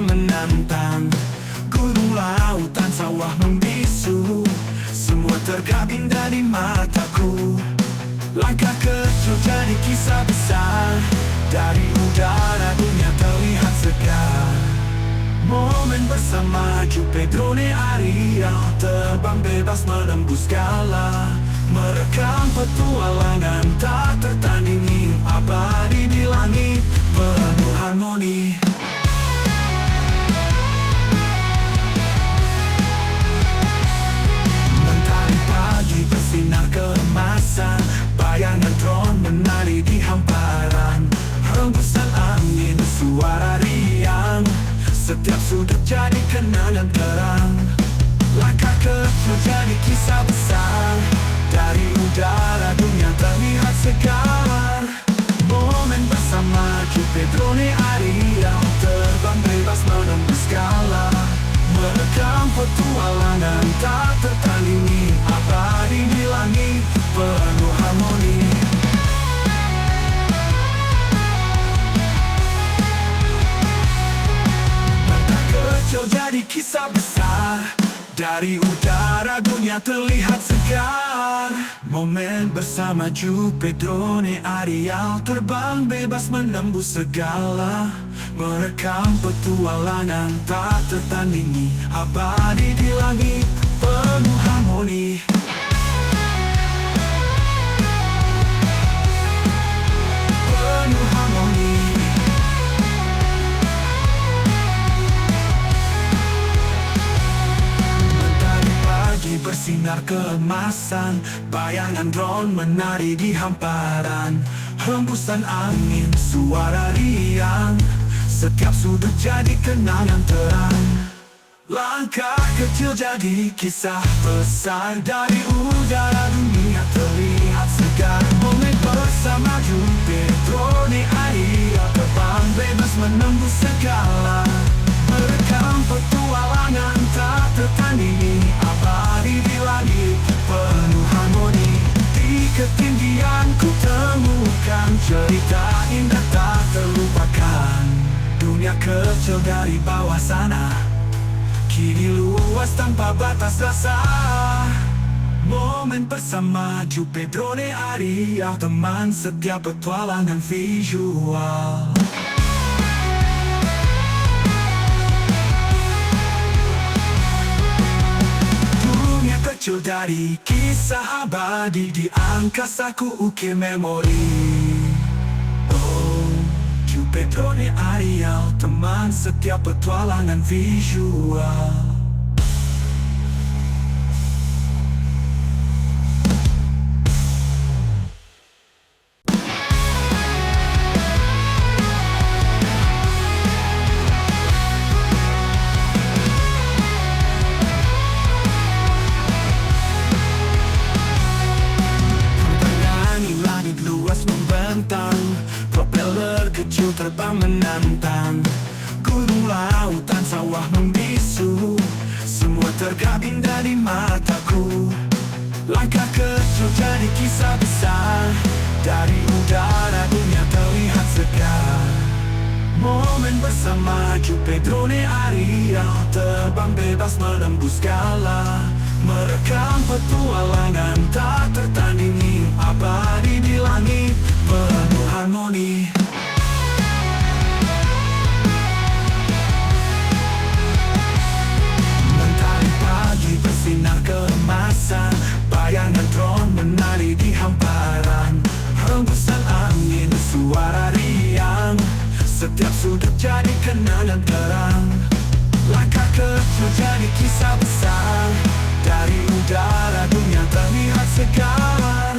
terbang menantang. Gunung, lautan, sawah membisu, semua tergabung dari mataku. Langkah kecil jadi kisah besar, dari udara dunia terlihat segar. Momen bersama Ju Pedrone Ariel, terbang bebas menembus segala. Merekam petualangan tak tertandingi, abadi di langit penuh harmoni. Mentari pagi bersinar keemasan, bayangan drone menari di hamparan. Hembusan angin, suara riang, setiap sudut jadi kenangan terang. Langkah kecil jadi kisah besar, dari udara dunia terlihat segar. Momen bersama Ju Pedrone Ariel, terbang bebas menembus segala. Merekam petualangan tak tertandingi, abadi di langit penuh harmoni. Langkah kecil jadi kisah besar, dari udara dunia terlihat segar. Momen bersama Ju Pedrone Ariel, terbang bebas menembus segala. Merekam petualangan tak tertandingi, abadi di langit penuh harmoni. Penuh harmoni. Bersinar keemasan, bayangan drone menari di hamparan. Hembusan angin, suara riang, setiap sudut jadi kenangan terang. Langkah kecil jadi kisah besar, dari udara dunia terlihat segar. Momen bersama Ju Pedrone Ariel, terbang bebas menembus segala. Merekam petualangan tak tertandingi, abadi di langit penuh harmoni. Di ketinggian ku temukan cerita indah tak terlupakan. Dunia kecil dari bawah sana, kini luas tanpa batas rasa. Momen bersama Ju Pedrone Ariel, teman setiap petualangan visual. Kecil dari kisah abadi, di angkasa ku ukir memori. Oh, Ju Pedrone Ariel, teman setiap petualangan visual. Propeller kecil terbang menantang. Gunung, lautan, sawah membisu, semua tergabung dari mataku. Langkah kecil jadi kisah besar, dari udara dunia terlihat segar. Momen bersama Ju Pedrone Ariel, terbang bebas menembus segala. Merekam petualangan tak tertandingi, abadi di langit penuh harmoni. Mentari pagi bersinar keemasan, bayangan drone menari di hamparan. Hembusan angin, suara riang, setiap sudut jadi kenangan terang. Langkah kecil jadi kisah besar, dari udara dunia terlihat segar.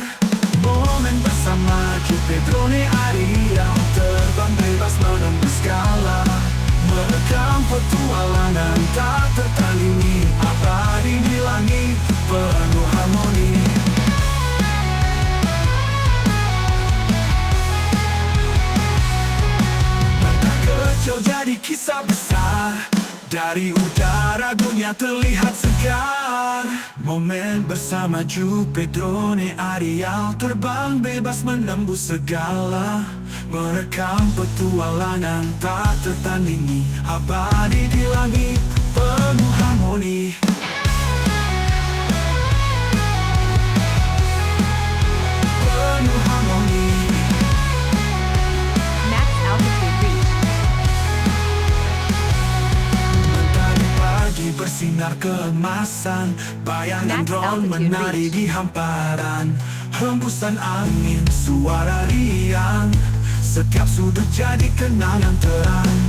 Momen bersama Ju Pedrone Ariel, terbang bebas menembus segala. Merekam petualangan tak tertandingi, abadi di langit penuh harmoni. Langkah kecil jadi kisah besar, Dari udara dunia terlihat segar. Momen bersama Jupe Drone Arial terbang bebas menembus segala. Merekam petualangan tak tertandingi, abadi di langit penuh harmoni. Penuh harmoni. Max altitude reached. Mentari pagi bersinar keemasan, bayangan Max drone altitude menari reached. di hamparan. Hembusan angin, suara riang, setiap sudut jadi kenangan terang.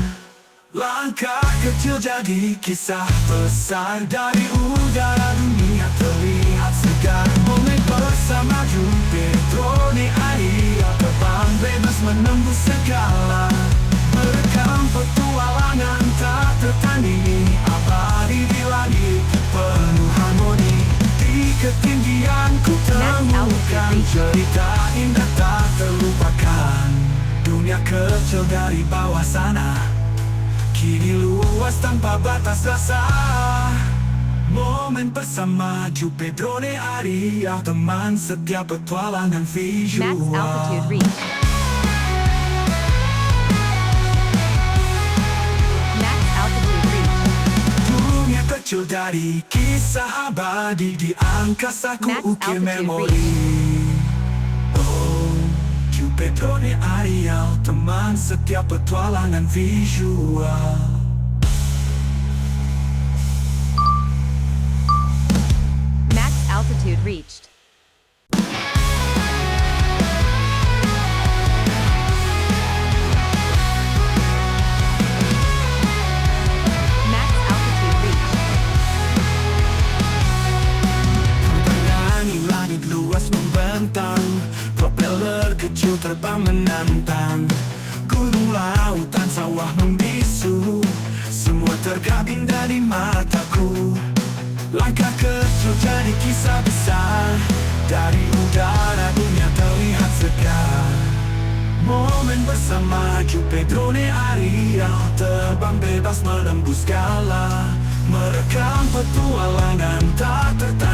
Langkah kecil jadi kisah besar. Dari udara dunia terlihat segar. Momen bersama Jupe Drone Arial terbang bebas menembus segala. Merekam petualangan tak tertandingi, abadi di langit penuh harmoni. Di ketinggian ku temukan cerita indah tak terlupakan. Dunia kecil dari bawah sana kini luas tanpa batas rasa. Momen bersama Jupe Drone Arial, teman setiap petualangan visual. Max altitude reached. Max altitude reached. Dunia kecil dari kisah abadi, di angkasa ku Max ukir altitude memori. Oh, Jupe Drone Arial, teman setiap petualangan visual. Max altitude reached. Max altitude reached. Menangani langit luas membentang, propeller kecil terbang menantang. Gunung, lautan, sawah membisu, semua tergabung dari mataku. Langkah kecil jadi kisah besar. Dari udara dunia terlihat segar. Momen bersama Jupe Drone Arial, terbang bebas menembus segala. Merekam petualangan tak tertandingi,